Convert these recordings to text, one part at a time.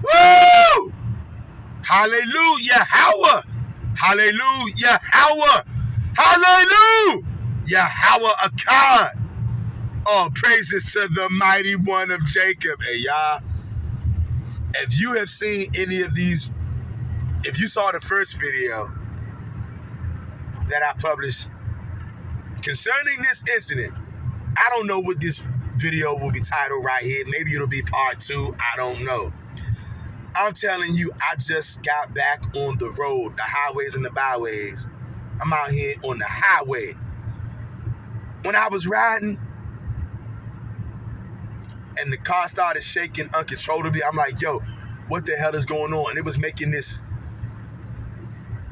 Woo! Hallelujah, Howard. Hallelujah, Howard. Hallelujah, Yahweh Akkad. All praises to the mighty one of Jacob. Hey, y'all, if you have seen any of these, if you saw the first video that I published concerning this incident, I don't know what this video will be titled right here. Maybe it'll be part 2. I don't know. I'm telling you, I just got back on the road, the highways and the byways. I'm out here on the highway. When I was riding and the car started shaking uncontrollably, I'm like, yo, what the hell is going on? And it was making this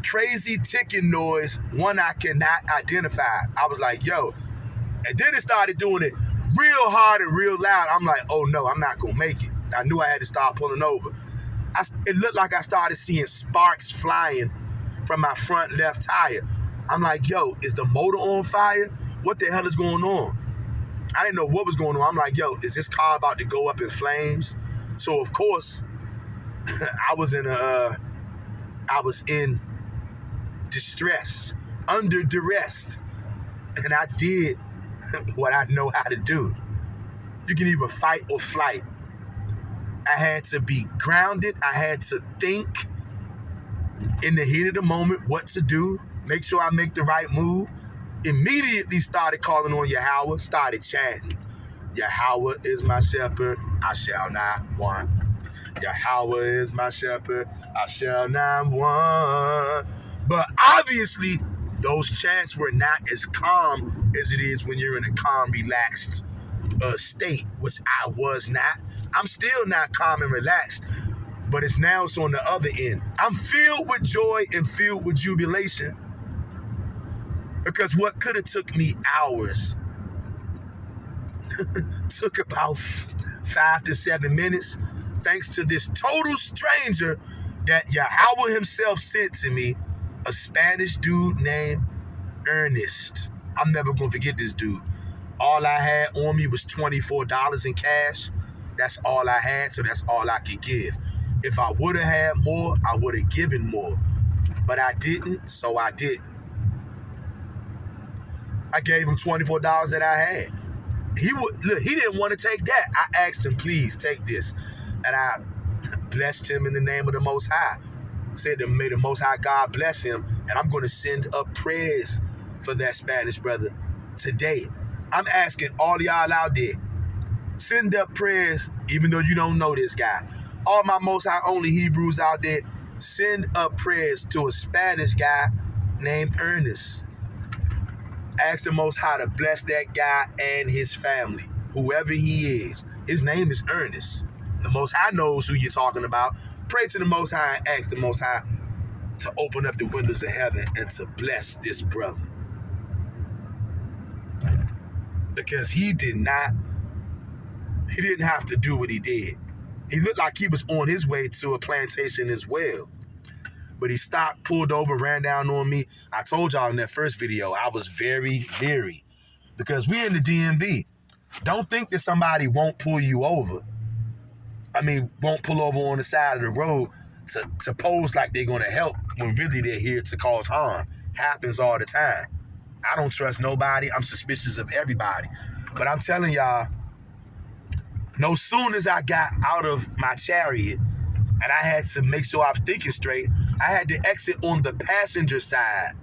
crazy ticking noise, one I cannot identify. I was like, yo. And then it started doing it real hard and real loud. I'm like, oh no, I'm not gonna make it. I knew I had to start pulling over. It looked like I started seeing sparks flying from my front left tire. I'm like, yo, is the motor on fire? What the hell is going on? I didn't know what was going on. I'm like, yo, is this car about to go up in flames? So of course, I was in distress, under duress, and I did what I know how to do. You can either fight or flight. I had to be grounded. I had to think in the heat of the moment what to do, make sure I make the right move. Immediately started calling on Yahweh, started chanting. Yahweh is my shepherd, I shall not want. Yahweh is my shepherd, I shall not want. But obviously, those chants were not as calm as it is when you're in a calm, relaxed state, which I was not. I'm still not calm and relaxed, but it's on the other end. I'm filled with joy and filled with jubilation, because what could have took me hours took about 5 to 7 minutes, thanks to this total stranger that Yahweh himself sent to me, a Spanish dude named Ernest. I'm never going to forget this dude. All I had on me was $24 in cash. That's all I had, so that's all I could give. If I would have had more, I would have given more. But I didn't, so I didn't. I gave him $24 that I had. He didn't want to take that. I asked him, please take this. And I blessed him in the name of the Most High. Said that may the Most High God bless him. And I'm going to send up prayers for that Spanish brother today. I'm asking all y'all out there, send up prayers, even though you don't know this guy. All my Most High only Hebrews out there, send up prayers to a Spanish guy named Ernest. Ask the Most High to bless that guy and his family, whoever he is. His name is Ernest. The Most High knows who you're talking about. Pray to the Most High and ask the Most High to open up the windows of heaven and to bless this brother. Because he didn't have to do what he did. He looked like he was on his way to a plantation as well. But he stopped, pulled over, ran down on me. I told y'all in that first video, I was very leery. Because we in the DMV. Don't think that somebody won't pull you over. Won't pull over on the side of the road to pose like they're going to help when really they're here to cause harm. Happens all the time. I don't trust nobody. I'm suspicious of everybody. But I'm telling y'all, no soon as I got out of my chariot and I had to make sure I was thinking straight, I had to exit on the passenger side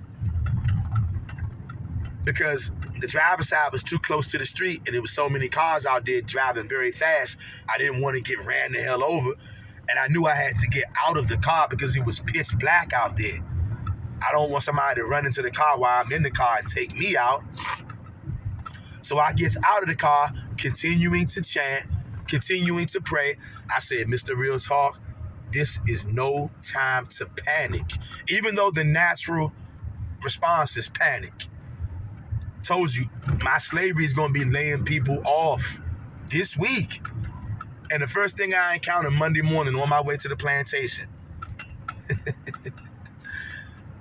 because the driver's side was too close to the street and there was so many cars out there driving very fast. I didn't want to get ran the hell over. And I knew I had to get out of the car because it was pitch black out there. I don't want somebody to run into the car while I'm in the car and take me out. So I get out of the car, continuing to chant, continuing to pray. I said, Mr. Real Talk, this is no time to panic. Even though the natural response is panic. Told you, my slavery is going to be laying people off this week. And the first thing I encountered Monday morning on my way to the plantation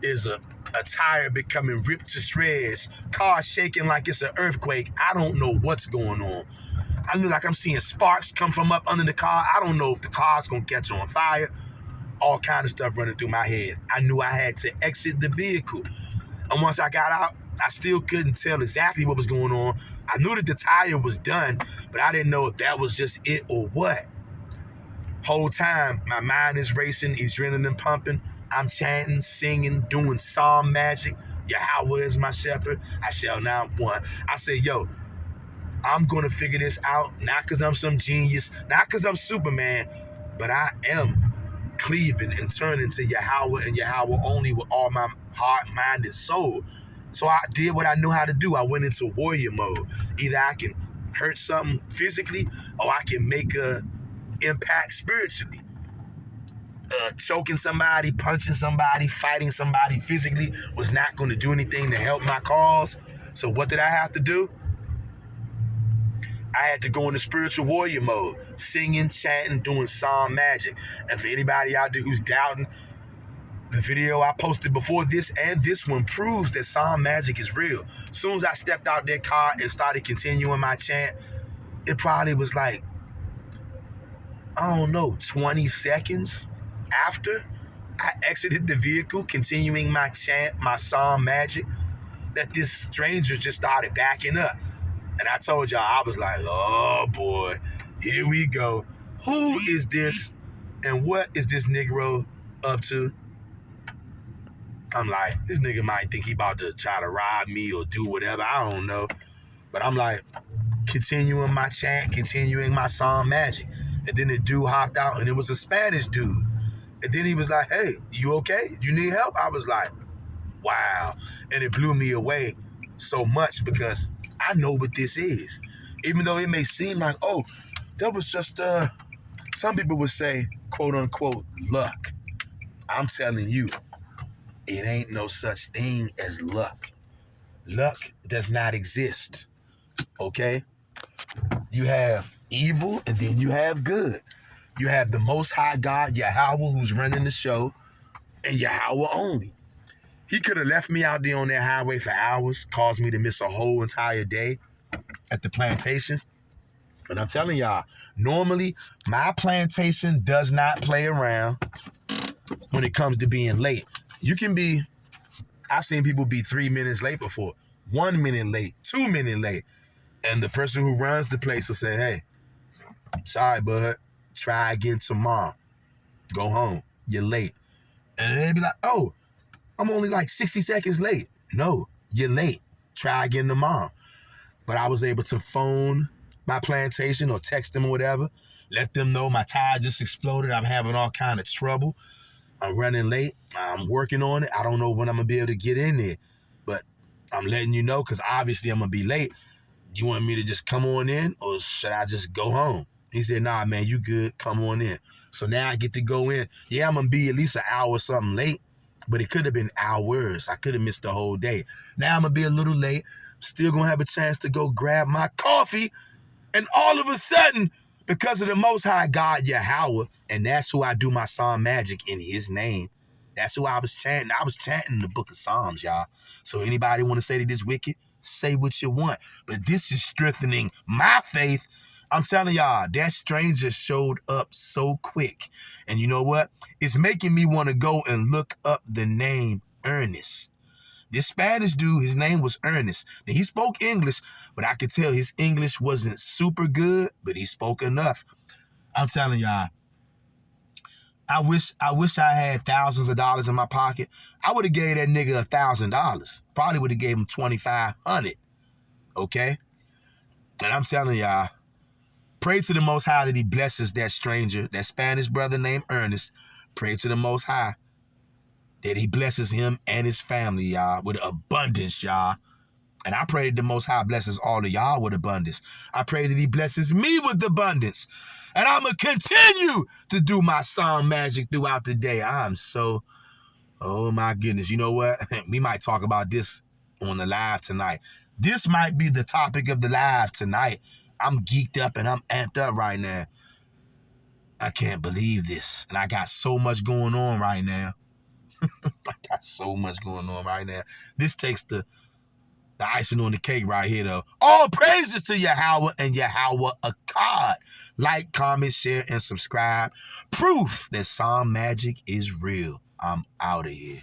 is a tire becoming ripped to shreds, car shaking like it's an earthquake. I don't know what's going on. I look like I'm seeing sparks come from up under the car. I don't know if the car's gonna catch on fire. All kind of stuff running through my head. I knew I had to exit the vehicle. And once I got out, I still couldn't tell exactly what was going on. I knew that the tire was done, but I didn't know if that was just it or what. Whole time, my mind is racing, adrenaline pumping. I'm chanting, singing, doing psalm magic. Yahweh is my shepherd. I shall not want. I say, yo, I'm going to figure this out, not because I'm some genius, not because I'm Superman, but I am cleaving and turning to Yahweh and Yahweh only with all my heart, mind, and soul. So I did what I knew how to do. I went into warrior mode. Either I can hurt something physically or I can make a impact spiritually. Choking somebody, punching somebody, fighting somebody physically was not going to do anything to help my cause. So what did I have to do? I had to go into spiritual warrior mode, singing, chanting, doing psalm magic. And for anybody out there who's doubting, the video I posted before this and this one proves that psalm magic is real. As soon as I stepped out that car and started continuing my chant, it probably was like, I don't know, 20 seconds after I exited the vehicle, continuing my chant, my psalm magic, that this stranger just started backing up. And I told y'all, I was like, oh boy, here we go. Who is this and what is this Negro up to? I'm like, this nigga might think he about to try to rob me or do whatever. I don't know. But I'm like, continuing my chant, continuing my psalm magic. And then the dude hopped out and it was a Spanish dude. And then he was like, hey, you okay? You need help? I was like, wow. And it blew me away so much because I know what this is. Even though it may seem like, oh, that was just, some people would say, quote unquote, luck. I'm telling you, it ain't no such thing as luck. Luck does not exist, okay? You have evil and then you have good. You have the Most High God, Yahweh, who's running the show, and Yahweh only. He could have left me out there on that highway for hours, caused me to miss a whole entire day at the plantation. And I'm telling y'all, normally my plantation does not play around when it comes to being late. You can be, I've seen people be 3 minutes late before, 1 minute late, 2 minutes late. And the person who runs the place will say, hey, sorry, bud, try again tomorrow. Go home, you're late. And they'd be like, oh, I'm only like 60 seconds late. No, you're late. Try again tomorrow. But I was able to phone my plantation or text them or whatever, let them know my tire just exploded. I'm having all kind of trouble. I'm running late. I'm working on it. I don't know when I'm going to be able to get in there. But I'm letting you know because obviously I'm going to be late. You want me to just come on in or should I just go home? He said, nah, man, you good. Come on in. So now I get to go in. Yeah, I'm going to be at least an hour or something late, but it could have been hours. I could have missed the whole day. Now I'm going to be a little late. Still going to have a chance to go grab my coffee. And all of a sudden, because of the Most High God, Yahweh, and that's who I do my psalm magic in his name. That's who I was chanting. I was chanting the book of Psalms, y'all. So anybody want to say that this wicked, say what you want. But this is strengthening my faith. I'm telling y'all, that stranger showed up so quick. And you know what? It's making me want to go and look up the name Ernest. This Spanish dude, his name was Ernest. Now, he spoke English, but I could tell his English wasn't super good, but he spoke enough. I'm telling y'all, I wish I had thousands of dollars in my pocket. I would have gave that nigga $1,000. Probably would have gave him $2,500. Okay? And I'm telling y'all, pray to the Most High that he blesses that stranger, that Spanish brother named Ernest. Pray to the Most High that he blesses him and his family, y'all, with abundance, y'all. And I pray that the Most High blesses all of y'all with abundance. I pray that he blesses me with abundance. And I'm going to continue to do my psalm magic throughout the day. I'm so, oh my goodness. You know what? We might talk about this on the live tonight. This might be the topic of the live tonight. I'm geeked up and I'm amped up right now. I can't believe this. And I got so much going on right now. I got so much going on right now. This takes the The icing on the cake right here, though. All praises to Yahweh and Yahweh Akkad. Like, comment, share, and subscribe. Proof that Psalm magic is real. I'm out of here.